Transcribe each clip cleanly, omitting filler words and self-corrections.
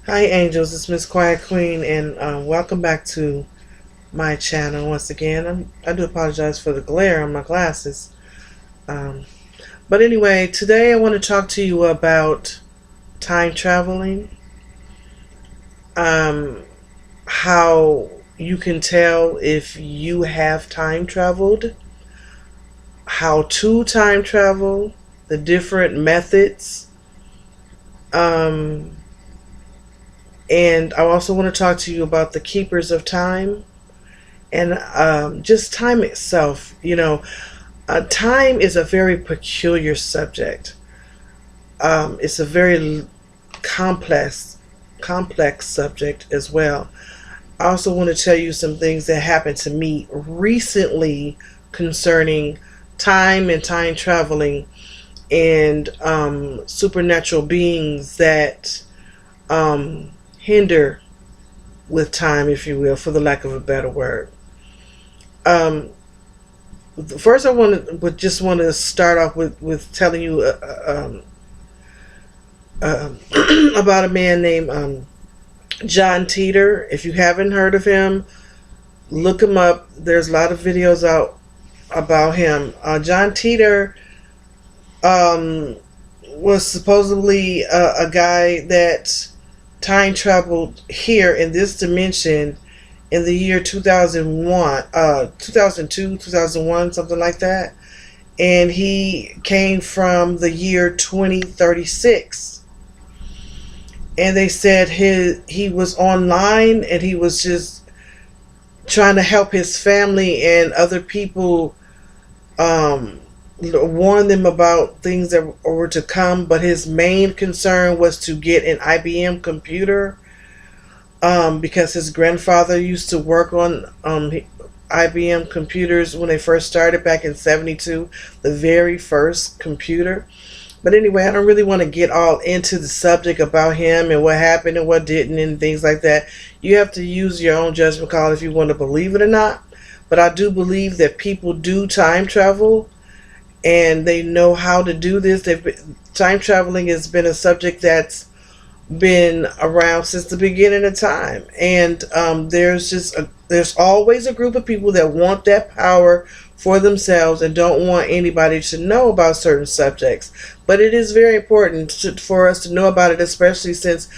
Hi, angels. It's Miss Quiet Queen, and welcome back to my channel once again. I do apologize for the glare on my glasses. Um, but anyway, today I want to talk to you about time traveling, um, how you can tell if you have time traveled, how to time travel, the different methods, um, and I also want to talk to you about the keepers of time and just time itself. Time is a very peculiar subject. It's a very complex subject as well. I also want to tell you some things that happened to me recently concerning time and time traveling and supernatural beings that hinder with time, if you will, for the lack of a better word. Um, First, I would just want to start off with telling you about a man named John Teeter. If you haven't heard of him, look him up. There's a lot of videos out about him. John Teeter um, was supposedly a guy that time traveled here in this dimension in the year 2001, 2002, 2001, something like that. And he came from the year 2036. And they said he was online and he was just trying to help his family and other people, um, warn them about things that were to come. But his main concern was to get an IBM computer, because his grandfather used to work on IBM computers when they first started back in '72, the very first computer. But anyway, I don't really want to get all into the subject about him and what happened and what didn't and things like that. You have to use your own judgment call if you want to believe it or not. But I do believe that people do time travel and they know how to do this. Time traveling has been a subject that's been around since the beginning of time, and there's always a group of people that want that power for themselves and don't want anybody to know about certain subjects. But it is very important for us to know about it, especially since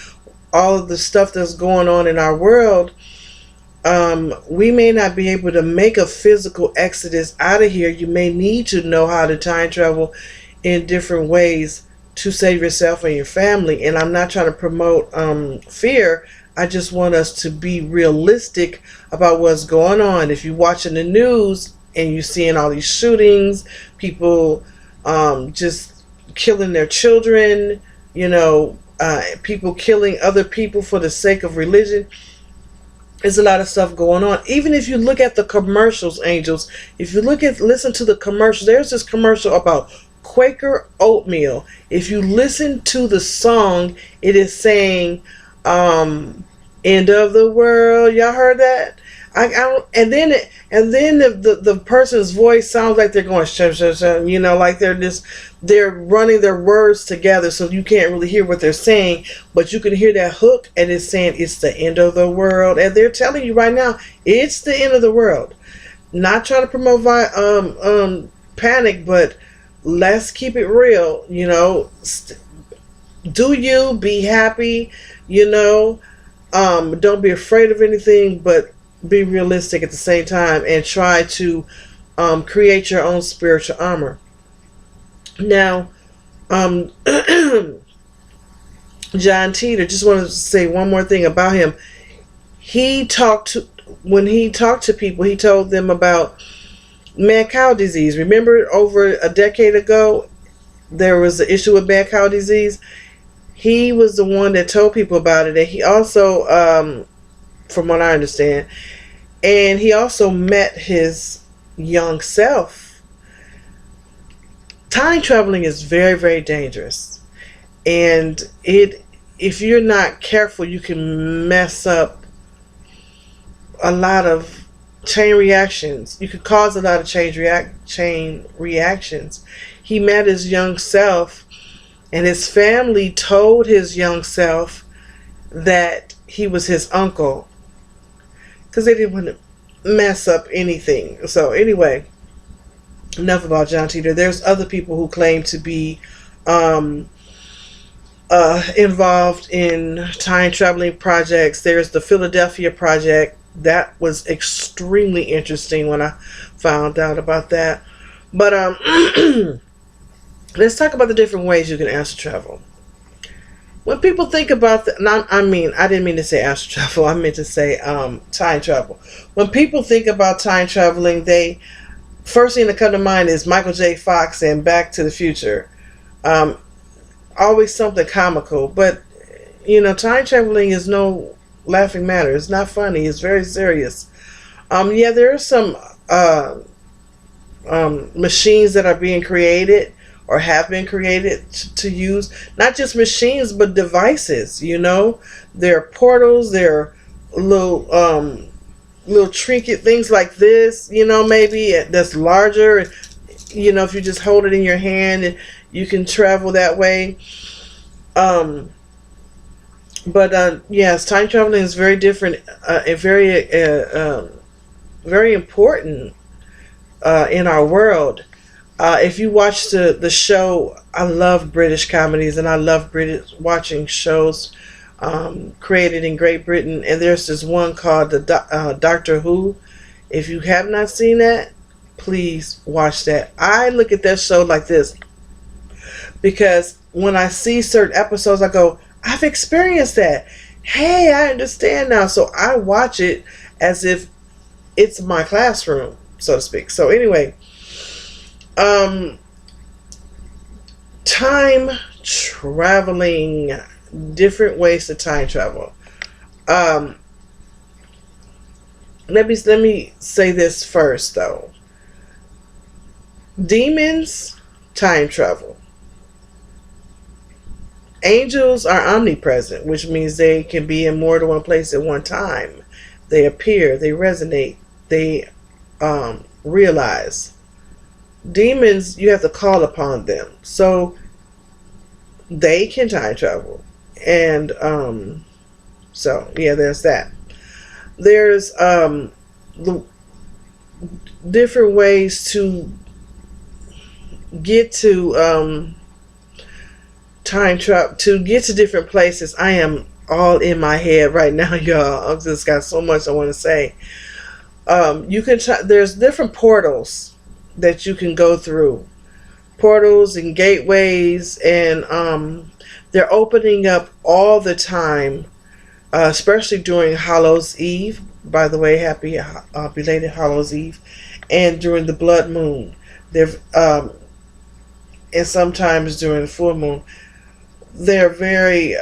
all of the stuff that's going on in our world. We may not be able to make a physical exodus out of here. You may need to know how to time travel in different ways to save yourself and your family. And I'm not trying to promote fear. I just want us to be realistic about what's going on. If you're watching the news and you're seeing all these shootings, people just killing their children, people killing other people for the sake of religion. There's a lot of stuff going on. Even if you look at the commercials, angels, if you listen to the commercials, there's this commercial about Quaker oatmeal. If you listen to the song, it is saying, "End of the world." Y'all heard that? And then the person's voice sounds like they're going shum shum shum, like they're running their words together, so you can't really hear what they're saying, but you can hear that hook, and it's saying it's the end of the world, and they're telling you right now it's the end of the world. Not trying to promote panic, but let's keep it real. Do you be happy? Don't be afraid of anything, but be realistic at the same time and try to create your own spiritual armor. Now, John Teeter, just wanted to say one more thing about him. When he talked to people, he told them about mad cow disease. Remember, over a decade ago, there was an issue with mad cow disease. He was the one that told people about it, and he also, from what I understand, and he also met his young self. Time traveling is very, very dangerous, and if you're not careful, you can mess up a lot of chain reactions. You could cause a lot of chain reactions. He met his young self, and his family told his young self that he was his uncle, because they didn't want to mess up anything. So anyway, enough about John Titor. There's other people who claim to be involved in time traveling projects. There's the Philadelphia Project. That was extremely interesting when I found out about that. But let's talk about the different ways you can astral travel. When people think about I didn't mean to say astral travel. I meant to say time travel. When people think about time traveling, they first thing that come to mind is Michael J. Fox and Back to the Future. Always something comical, but time traveling is no laughing matter. It's not funny. It's very serious. Yeah, there are some machines that are being created or have been created to use, not just machines but devices. There are portals. There are little trinket things like this. Maybe that's larger. If you just hold it in your hand and you can travel that way. Yes, time traveling is very different and very important in our world. If you watch the show, I love British comedies and I love watching shows created in Great Britain. And there's this one called the Doctor Who. If you have not seen that, please watch that. I look at that show like this, because when I see certain episodes, I go, I've experienced that. Hey, I understand now. So I watch it as if it's my classroom, so to speak. So anyway, time traveling, different ways to time travel. Let me say this first, though. Demons time travel. Angels are omnipresent, which means they can be in more than one place at one time. They appear, they resonate, they realize. Demons, you have to call upon them. So they can time travel. And there's that. There's the different ways to get to time travel, to get to different places. I am all in my head right now, y'all. I've just got so much I want to say. You can there's different portals that you can go through, portals and gateways, and they're opening up all the time, especially during Hallows Eve. By the way, happy belated Hallows Eve, and during the blood moon. They're and sometimes during the full moon. They're very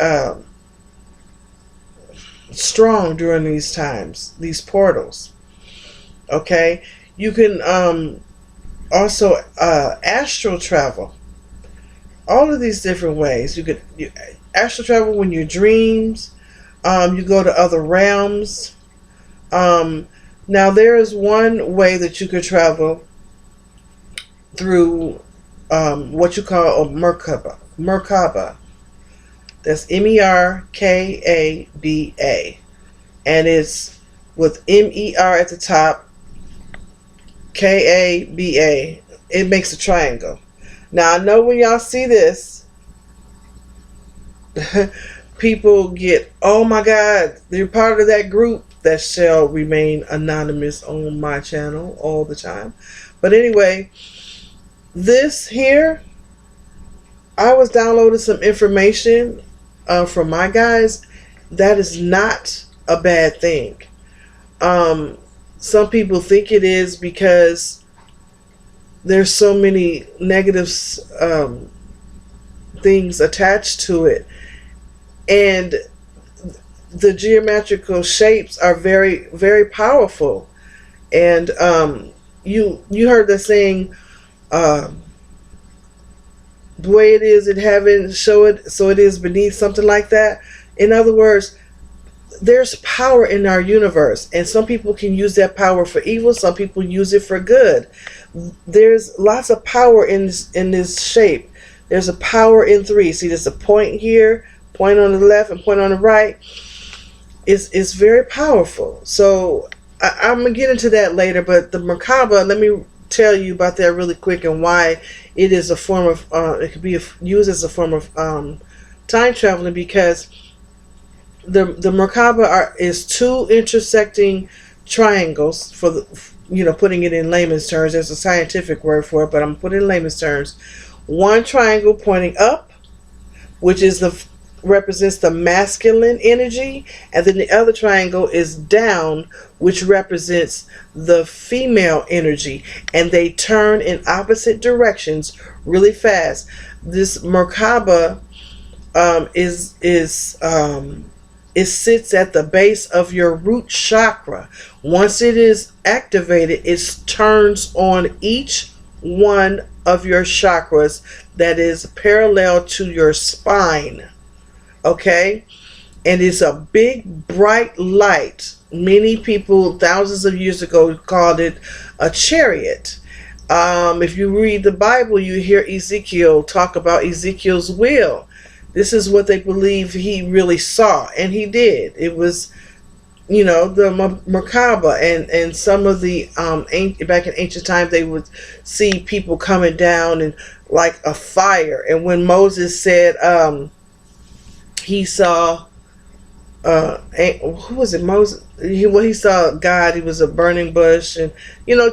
strong during these times, these portals. Okay, you can also astral travel. All of these different ways. You astral travel when your dreams. You go to other realms. Now there is one way that you could travel through what you call a Merkaba. Merkaba. That's Merkaba, and it's with MER at the top, KABA. It makes a triangle. Now I know when y'all see this, people get, oh my God, they're part of that group that shall remain anonymous on my channel all the time. But anyway, this here, I was downloading some information from my guys. That is not a bad thing. Some people think it is because there's so many negative things attached to it, and the geometrical shapes are very, very powerful. And you heard the saying, the way it is in heaven, show it so it is beneath, something like that. In other words, there's power in our universe, and some people can use that power for evil, some people use it for good. There's lots of power in this shape. There's a power in three. See, there's a point here, point on the left and point on the right. is very powerful. So I'm gonna get into that later. But the Merkaba, let me tell you about that really quick and why it is a form of it could be used as a form of time traveling, because the Merkaba is two intersecting triangles, for the, putting it in layman's terms. There's a scientific word for it, but I'm putting it in layman's terms. One triangle pointing up, which is the represents the masculine energy, and then the other triangle is down, which represents the female energy, and they turn in opposite directions really fast. This Merkaba it sits at the base of your root chakra. Once it is activated, it turns on each one of your chakras that is parallel to your spine. Okay? And it's a big, bright light. Many people, thousands of years ago, called it a chariot. If you read the Bible, you hear Ezekiel talk about Ezekiel's wheel. This is what they believe he really saw, and he did. It was, the Merkaba, and some of the back in ancient times, they would see people coming down and like a fire. And when Moses said he saw who was it? Moses. He saw God. He was a burning bush, and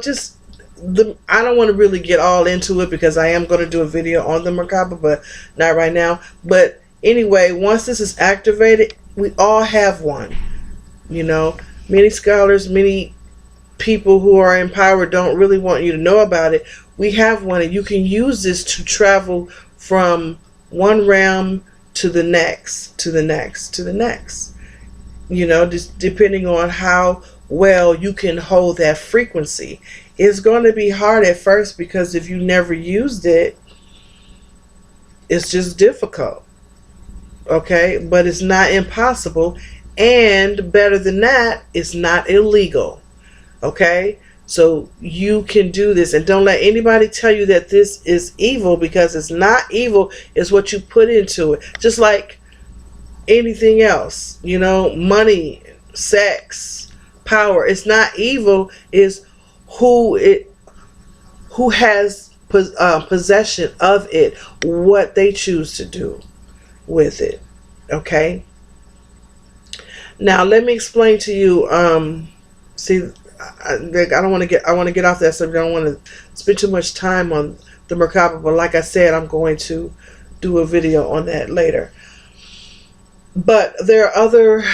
just. I don't want to really get all into it because I am going to do a video on the Merkaba, but not right now. But anyway, once this is activated, we all have one. Many scholars, many people who are in power don't really want you to know about it. We have one, and you can use this to travel from one realm to the next, to the next, to the next. Just depending on how well you can hold that frequency. It's going to be hard at first because if you never used it, it's just difficult. Okay? But it's not impossible. And better than that, it's not illegal. Okay? So you can do this. And don't let anybody tell you that this is evil, because it's not evil. It's what you put into it. Just like anything else. Money, sex, power. It's not evil. It's who has possession of it, what they choose to do with it. Okay. Now let me explain to you. See, I don't want to get. I want to get off that subject. I don't want to spend too much time on the Merkaba, but like I said, I'm going to do a video on that later. But there are other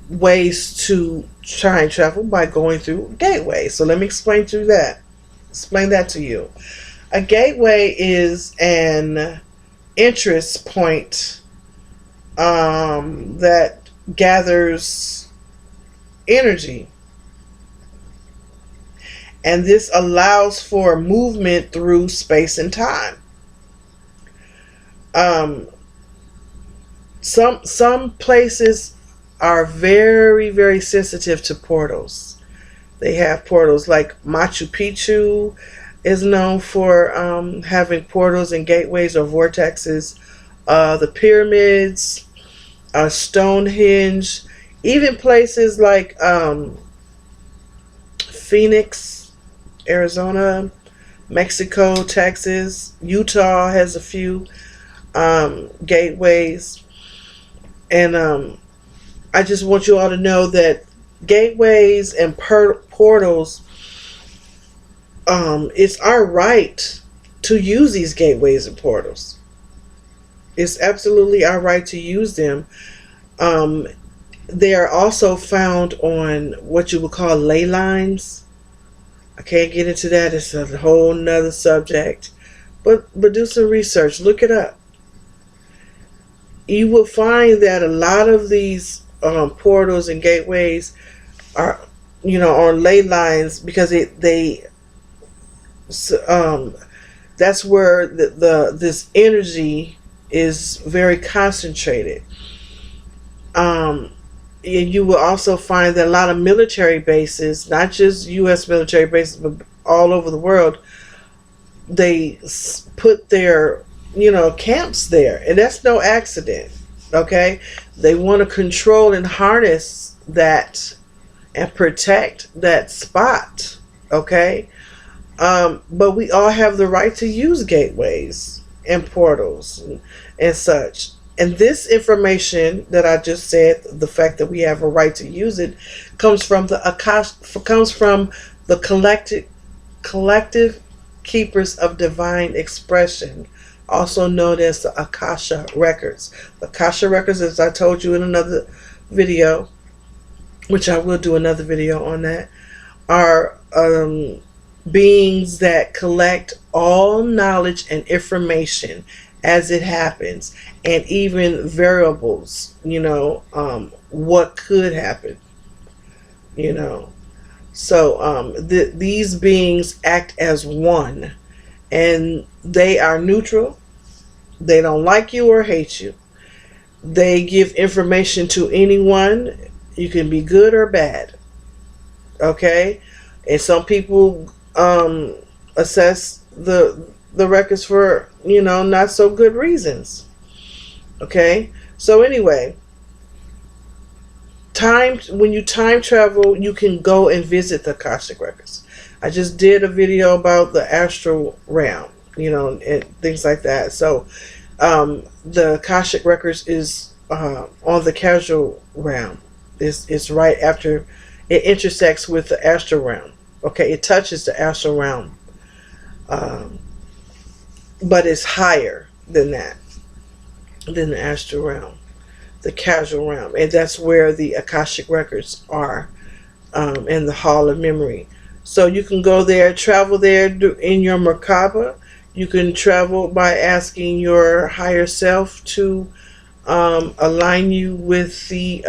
ways to time travel by going through gateways. So let me explain that to you. A gateway is an interest point that gathers energy. And this allows for movement through space and time. Some places are very, very sensitive to portals. They have portals, like Machu Picchu is known for having portals and gateways or vortexes. The pyramids, Stonehenge, even places like Phoenix, Arizona, Mexico, Texas, Utah has a few gateways. And I just want you all to know that gateways and portals, it's our right to use these gateways and portals. It's absolutely our right to use them. They are also found on what you would call ley lines. I can't get into that. It's a whole nother subject. But do some research. Look it up. You will find that a lot of these portals and gateways are, on ley lines, because that's where this energy is very concentrated. And you will also find that a lot of military bases, not just U.S. military bases, but all over the world, they put their camps there, and that's no accident. Okay, they want to control and harness that and protect that spot. Okay, but we all have the right to use gateways and portals and such. And this information that I just said, the fact that we have a right to use it, comes from the comes from the collective keepers of divine expression, also known as the Akasha records. The Akasha records, as I told you in another video, which I will do another video on that, are beings that collect all knowledge and information as it happens, and even variables, what could happen, you know. So these beings act as one, and they are neutral. They don't like you or hate you. They give information to anyone. You can be good or bad. Okay? And some people assess the records for, not so good reasons. Okay? So anyway, when you time travel, you can go and visit the Akashic records. I just did a video about the astral realm, and things like that. So the Akashic records is on the causal realm. It's right after it intersects with the astral realm. Okay, it touches the astral realm, but it's higher than that, than the astral realm, the causal realm, and that's where the Akashic records are, in the Hall of Memory. So you can go there, travel there in your Merkaba. You can travel by asking your higher self to align you with the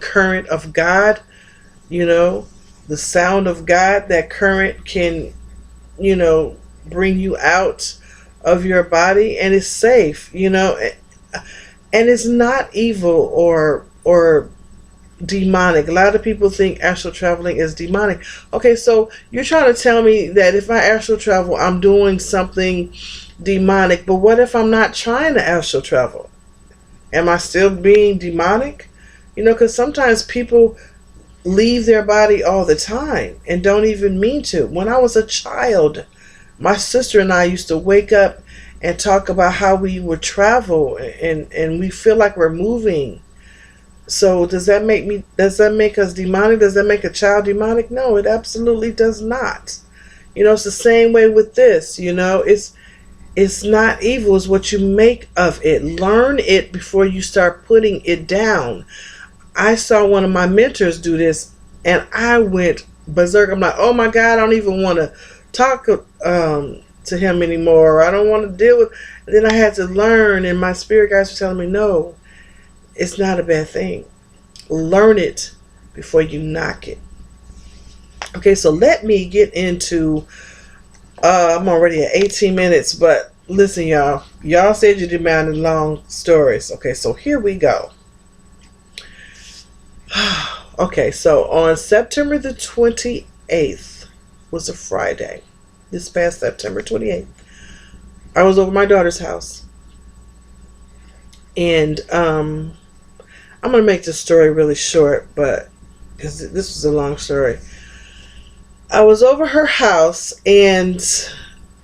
current of God. The sound of God. That current can, bring you out of your body, and it's safe. And it's not evil or demonic. A lot of people think astral traveling is demonic. Okay, so you're trying to tell me that if I astral travel, I'm doing something demonic. But what if I'm not trying to astral travel? Am I still being demonic? Because sometimes people leave their body all the time and don't even mean to. When I was a child, my sister and I used to wake up and talk about how we would travel, and we feel like we're moving. So does that make us demonic? Does that make a child demonic? No, it absolutely does not. It's the same way with this. It's not evil, it's what you make of it. Learn it before you start putting it down. I saw one of my mentors do this, and I went berserk. I'm like, oh my God, I don't even want to talk to him anymore. I don't want to deal with. And then I had to learn, and my spirit guides were telling me, no, it's not a bad thing. Learn it before you knock it. Okay, so let me get into. I'm already at 18 minutes, but listen, y'all. Y'all said you demanded long stories. Okay, so here we go. Okay, so on September the 28th was a Friday. This past September 28th, I was over my daughter's house. And I'm going to make this story really short, but because this was a long story. I was over her house, and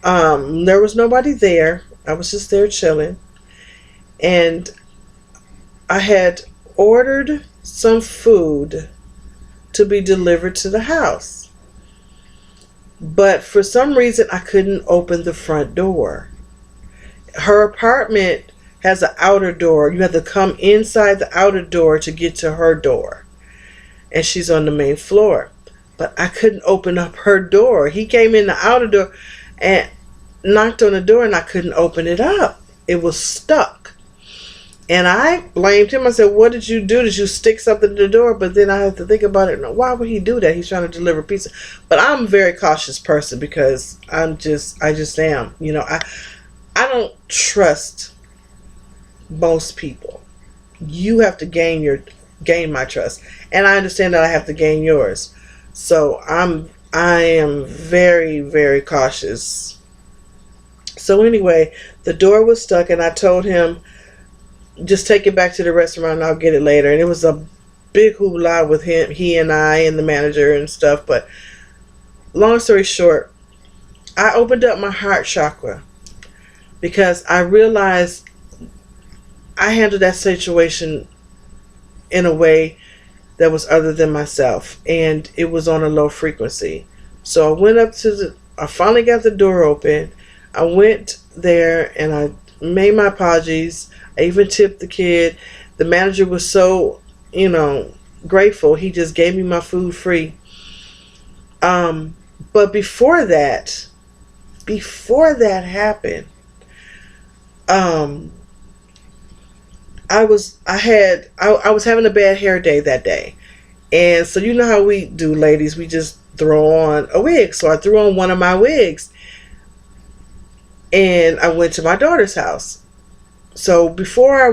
there was nobody there. I was just there chilling. And I had ordered some food to be delivered to the house. But for some reason, I couldn't open the front door. Her apartment has an outer door. You have to come inside the outer door to get to her door. And she's on the main floor. But I couldn't open up her door. He came in the outer door and knocked on the door, and I couldn't open it up. It was stuck. And I blamed him. I said, what did you do? Did you stick something to the door? But then I had to think about it. No, why would he do that? He's trying to deliver pizza. But I'm a very cautious person because I just am. I don't trust most people. You have to gain my trust. And I understand that I have to gain yours. So I am very, very cautious. So anyway, the door was stuck, and I told him, just take it back to the restaurant and I'll get it later. And it was a big hoopla with him, he and I and the manager and stuff. But long story short, I opened up my heart chakra because I realized I handled that situation in a way that was other than myself, and it was on a low frequency. So I went up to I finally got the door open. I went there and I made my apologies. I even tipped the kid. The manager was so, grateful. He just gave me my food free. But before that happened, I was having a bad hair day that day. And so you know how we do, ladies, we just throw on a wig. So I threw on one of my wigs and I went to my daughter's house. So before I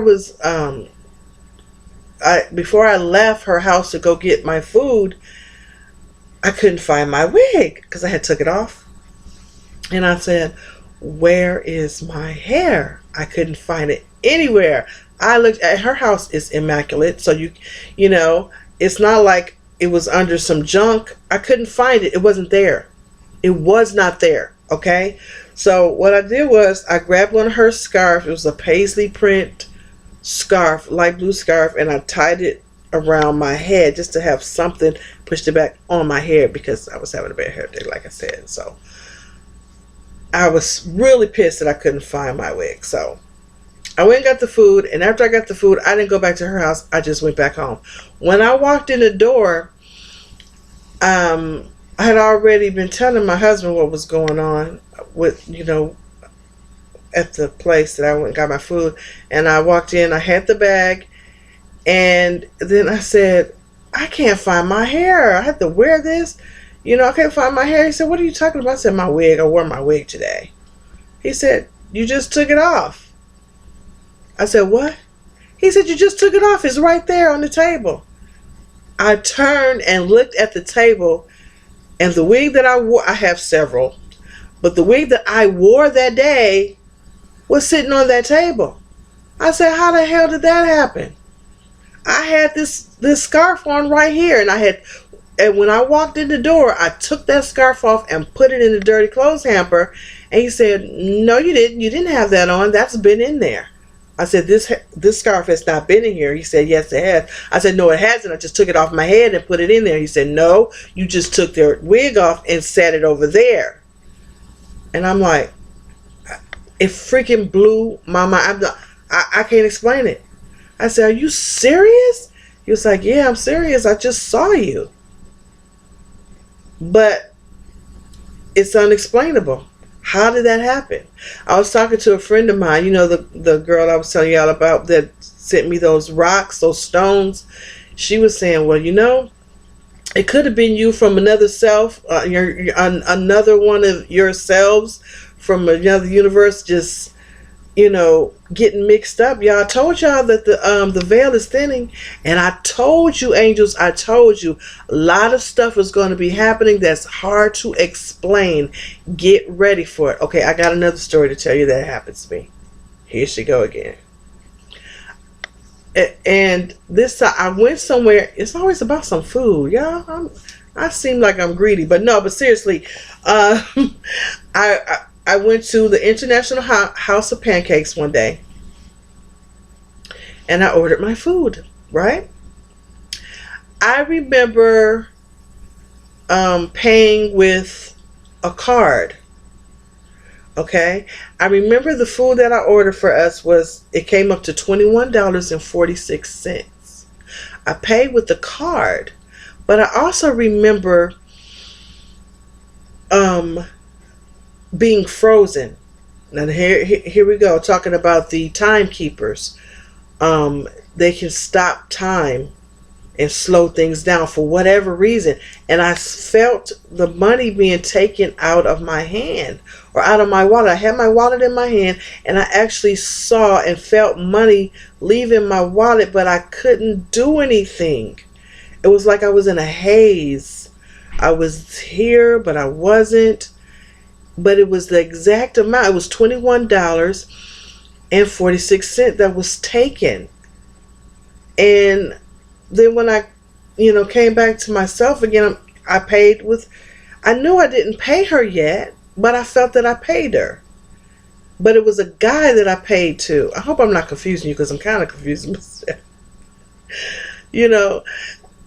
left her house to go get my food, I couldn't find my wig because I had took it off. And I said, where is my hair? I couldn't find it anywhere. I looked at her house, is immaculate. So it's not like it was under some junk. I couldn't find it. It wasn't there. It was not there. Okay. So what I did was I grabbed one of her scarves. It was a paisley print scarf, light blue scarf, and I tied it around my head just to have something, pushed it back on my hair because I was having a bad hair day, like I said. So I was really pissed that I couldn't find my wig. So I went and got the food, and after I got the food, I didn't go back to her house. I just went back home. When I walked in the door, I had already been telling my husband what was going on with, at the place that I went and got my food. And I walked in, I had the bag, and then I said, I can't find my hair. I have to wear this. I can't find my hair. He said, what are you talking about? I said, my wig. I wore my wig today. He said, you just took it off. I said, what? He said, you just took it off. It's right there on the table. I turned and looked at the table, and the wig that I wore, I have several, but the wig that I wore that day was sitting on that table. I said, how the hell did that happen? I had this scarf on right here, and when I walked in the door, I took that scarf off and put it in the dirty clothes hamper. And he said, no, you didn't. You didn't have that on. That's been in there. I said, this scarf has not been in here. He said, yes, it has. I said, no, it hasn't. I just took it off my head and put it in there. He said, no, you just took their wig off and set it over there. And I'm like, it freaking blew my mind. I can't explain it. I said, are you serious? He was like, yeah, I'm serious. I just saw you. But it's unexplainable. How did that happen? I was talking to a friend of mine, the girl I was telling y'all about that sent me those rocks, those stones. She was saying, well, it could have been you from another self, another one of yourselves from another universe, just getting mixed up. Y'all, I told y'all that the veil is thinning, and I told you, angels, I told you a lot of stuff is going to be happening that's hard to explain. Get ready for it. Okay, I got another story to tell you that happens to me. Here she go again. And this time I went somewhere. It's always about some food, y'all. I seem like I'm greedy, but no. But seriously, I went to the International House of Pancakes one day, and I ordered my food, right? I remember paying with a card, okay? I remember the food that I ordered for us it came up to $21.46. I paid with the card, but I also remember being frozen. Now here we go, talking about the timekeepers. They can stop time and slow things down for whatever reason. And I felt the money being taken out of my hand or out of my wallet. I had my wallet in my hand, and I actually saw and felt money leaving my wallet, but I couldn't do anything. It was like I was in a haze. I was here, but I wasn't. But it was the exact amount. It was $21. and 46 cents that was taken. And then when I, came back to myself again, I paid with, I knew I didn't pay her yet, but I felt that I paid her. But it was a guy that I paid to. I hope I'm not confusing you, because I'm kind of confusing myself.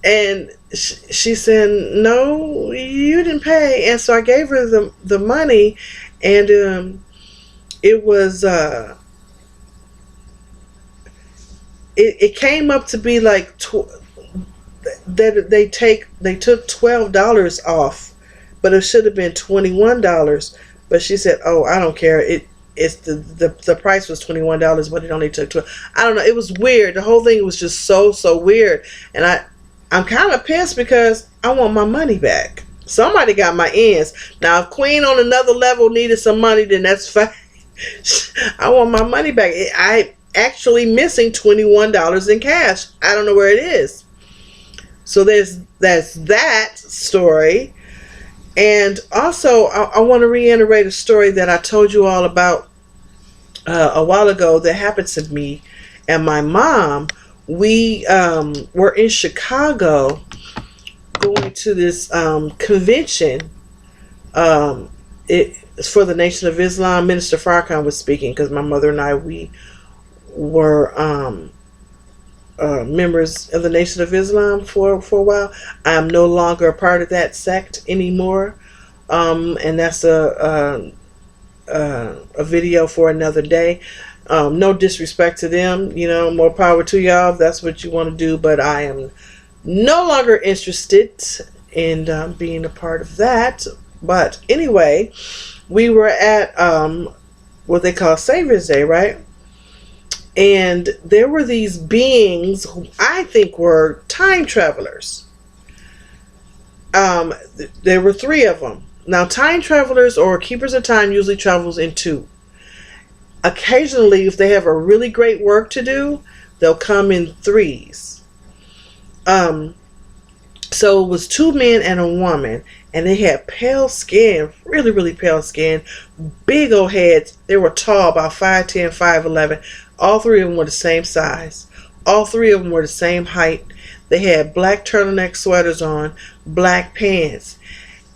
And she said, no, you didn't pay. And so I gave her the money, and it was, it came up to be like, that they took $12 off, but it should have been $21. But she said, oh, I don't care. It's the price was $21, but it only took 12. I don't know. It was weird. The whole thing was just so weird. And I'm kind of pissed because I want my money back. Somebody got my ends. Now, if Queen on another level needed some money, then that's fine. I want my money back. I actually missing $21 in cash. I don't know where it is. So that's that story. And also, I want to reiterate a story that I told you all about a while ago that happened to me and my mom. We were in Chicago going to this convention. It's for the Nation of Islam. Minister Farrakhan was speaking, because my mother and I, we were members of the Nation of Islam for a while. I am no longer a part of that sect anymore, and that's a video for another day. No disrespect to them, more power to y'all if that's what you want to do, but I am no longer interested in being a part of that. But anyway, we were at what they call Savior's Day, right? And there were these beings who I think were time travelers. There were 3 of them. Now, time travelers or keepers of time usually travels in 2. Occasionally, if they have a really great work to do, they'll come in 3s. So it was 2 men and a woman, and they had pale skin, really, really pale skin, big old heads. They were tall, about 5'10", 5'11". All 3 of them were the same size. All 3 of them were the same height. They had black turtleneck sweaters on, black pants.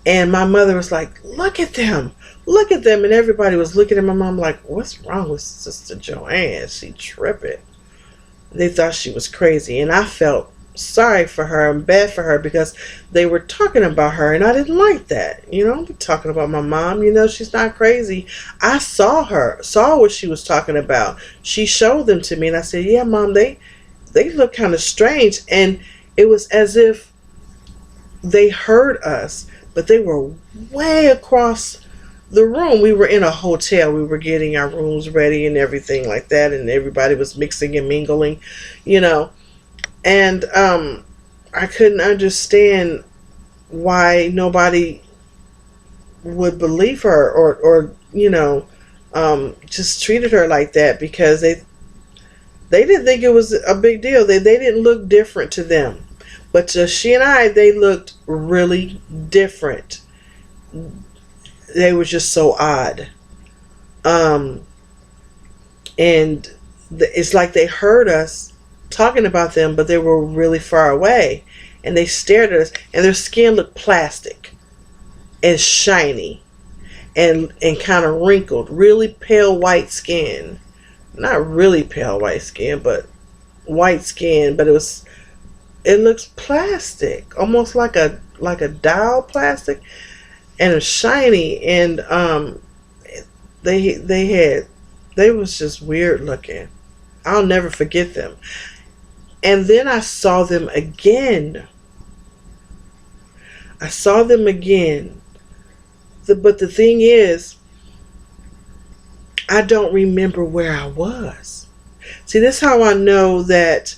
And my mother was like, look at them. Look at them. And everybody was looking at my mom like, what's wrong with Sister Joanne? She tripping. They thought she was crazy. And I felt sorry for her and bad for her, because they were talking about her, and I didn't like that. I'm talking about my mom. She's not crazy. I saw what she was talking about. She showed them to me, and I said, yeah, Mom, they look kind of strange. And it was as if they heard us, but they were way across the room. We were in a hotel. We were getting our rooms ready and everything like that, and everybody was mixing and mingling, And I couldn't understand why nobody would believe her or just treated her like that, because they didn't think it was a big deal. They didn't look different to them. But to she and I, they looked really different. They were just so odd. And it's like they heard us talking about them, but they were really far away, and they stared at us, and their skin looked plastic and shiny and kind of wrinkled, really pale white skin. Not really pale white skin, but white skin, but it looks plastic, almost like a doll plastic, and it's shiny. And they was just weird looking. I'll never forget them. And then I saw them again. But the thing is, I don't remember where I was. See, this is how I know that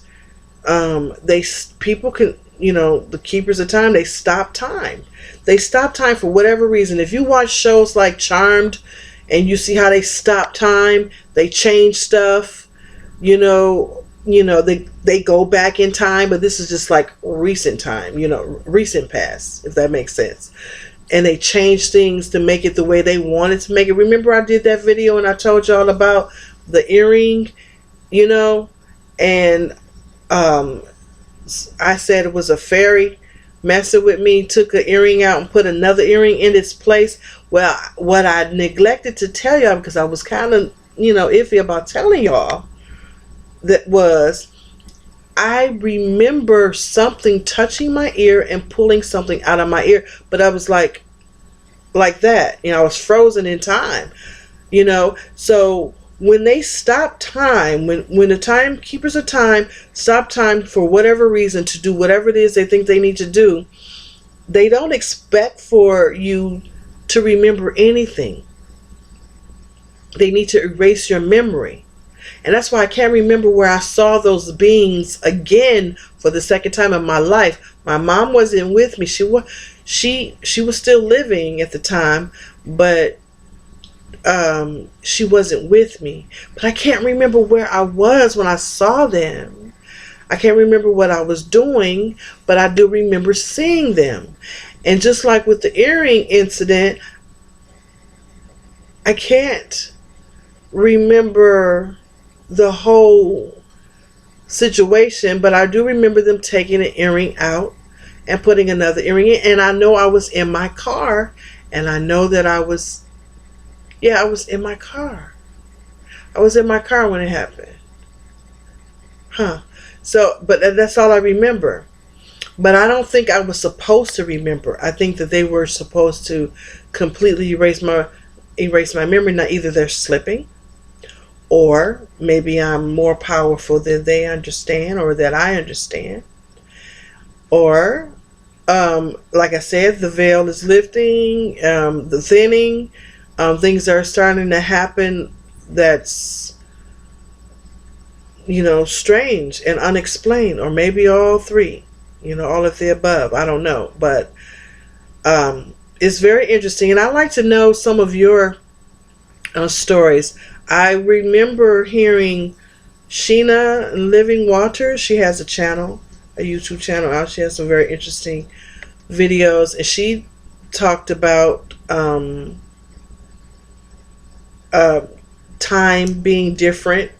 people can, the keepers of time, they stop time. They stop time for whatever reason. If you watch shows like Charmed and you see how they stop time, they change stuff, they go back in time, but this is just like recent time, recent past, if that makes sense. And they change things to make it the way they wanted to make it. Remember I did that video and I told y'all about the earring, you know, and um, I said it was a fairy messing with me, took the earring out and put another earring in its place. Well, what I neglected to tell y'all, because I was kind of, iffy about telling y'all, that was I remember something touching my ear and pulling something out of my ear, but I was like that. I was frozen in time, So when they stop time, when the timekeepers of time stop time for whatever reason to do whatever it is they think they need to do, they don't expect for you to remember anything. They need to erase your memory. And that's why I can't remember where I saw those beings again for the second time in my life. My mom wasn't with me. She was still living at the time, but she wasn't with me. But I can't remember where I was when I saw them. I can't remember what I was doing, but I do remember seeing them. And just like with the earring incident, I can't remember the whole situation, but I do remember them taking an earring out and putting another earring in. And I know I was in my car, and I know that I was in my car. I was in my car when it happened. So, but that's all I remember. But I don't think I was supposed to remember. I think that they were supposed to completely erase my memory. Now, either they're slipping, or maybe I'm more powerful than they understand, or that I understand. Or, like I said, the veil is lifting, the thinning, things are starting to happen that's, strange and unexplained, or maybe all three, all of the above. I don't know, but it's very interesting, and I'd like to know some of your stories. I remember hearing Sheena Living Waters. She has a channel, a YouTube channel out. She has some very interesting videos, and she talked about time being different,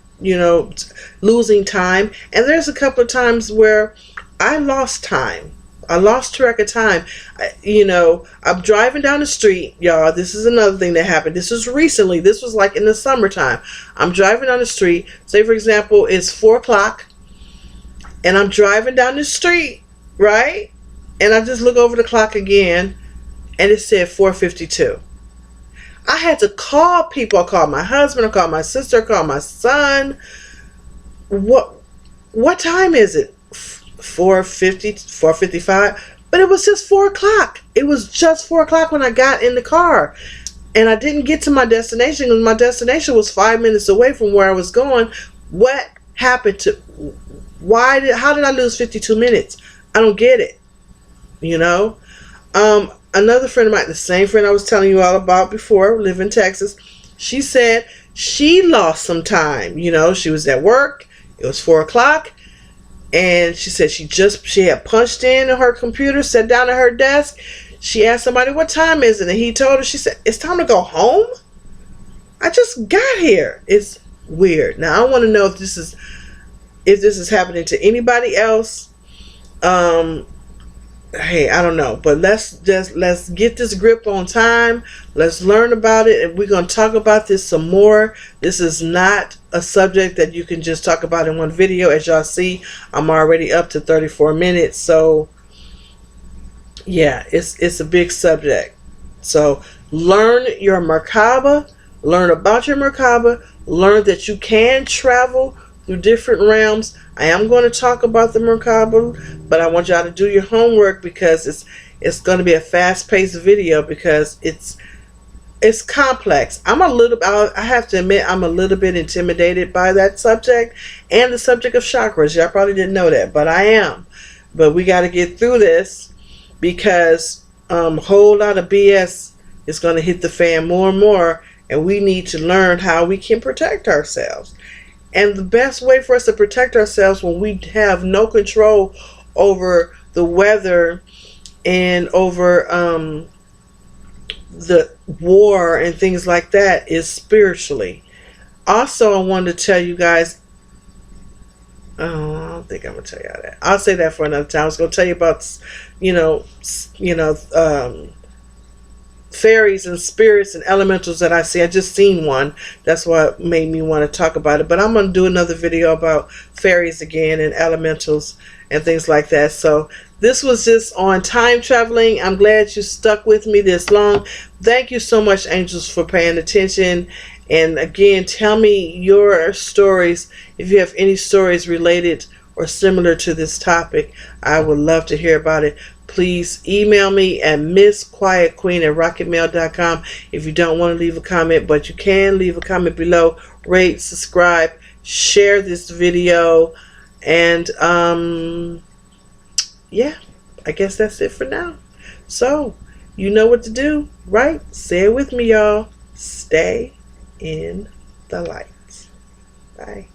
losing time. And there's a couple of times where I lost time. I lost track of time. I'm driving down the street, y'all. This is another thing that happened. This was recently. This was like in the summertime. I'm driving down the street. Say, for example, it's 4 o'clock, and I'm driving down the street, right? And I just look over the clock again, and it said 4:52. I had to call people. I called my husband. I called my sister. I called my son. What time is it? 4:50, 4:55. But it was just 4 o'clock. It was just 4 o'clock when I got in the car. And I didn't get to my destination because my destination was 5 minutes away from where I was going. What happened to... How did I lose 52 minutes? I don't get it. Another friend of mine, the same friend I was telling you all about before, live in Texas, she said she lost some time. She was at work. It was 4 o'clock. And she said she had punched in her computer, sat down at her desk. She asked somebody, what time is it? And he told her, she said, it's time to go home? I just got here. It's weird. Now, I want to know if this is happening to anybody else. Hey, I don't know, but let's get this grip on time. Let's learn about it, and we're going to talk about this some more. This is not a subject that you can just talk about in one video. As y'all see, I'm already up to 34 minutes, so yeah, it's a big subject. So learn your Merkaba, learn about your Merkaba, learn that you can travel through different realms. I am going to talk about the Merkaba, but I want y'all to do your homework because it's going to be a fast-paced video because it's complex. I have to admit, I'm a little bit intimidated by that subject and the subject of chakras. Y'all probably didn't know that, but I am. But we got to get through this because a whole lot of BS is going to hit the fan more and more, and we need to learn how we can protect ourselves. And the best way for us to protect ourselves when we have no control over the weather and over the war and things like that is spiritually. Also, I wanted to tell you guys. Oh, I don't think I'm gonna tell you all that. I'll say that for another time. I was gonna tell you about, you know, you know, fairies and spirits and elementals that I see. I just seen one. That's what made me want to talk about it. But I'm going to do another video about fairies again and elementals and things like that. So this was just on time traveling. I'm glad you stuck with me this long. Thank you so much, angels, for paying attention. And again, tell me your stories. If you have any stories related or similar to this topic, I would love to hear about it. Please email me at missquietqueen@rocketmail.com if you don't want to leave a comment, but you can leave a comment below. Rate, subscribe, share this video, and yeah, I guess that's it for now. So, you know what to do, right? Say it with me, y'all. Stay in the light. Bye.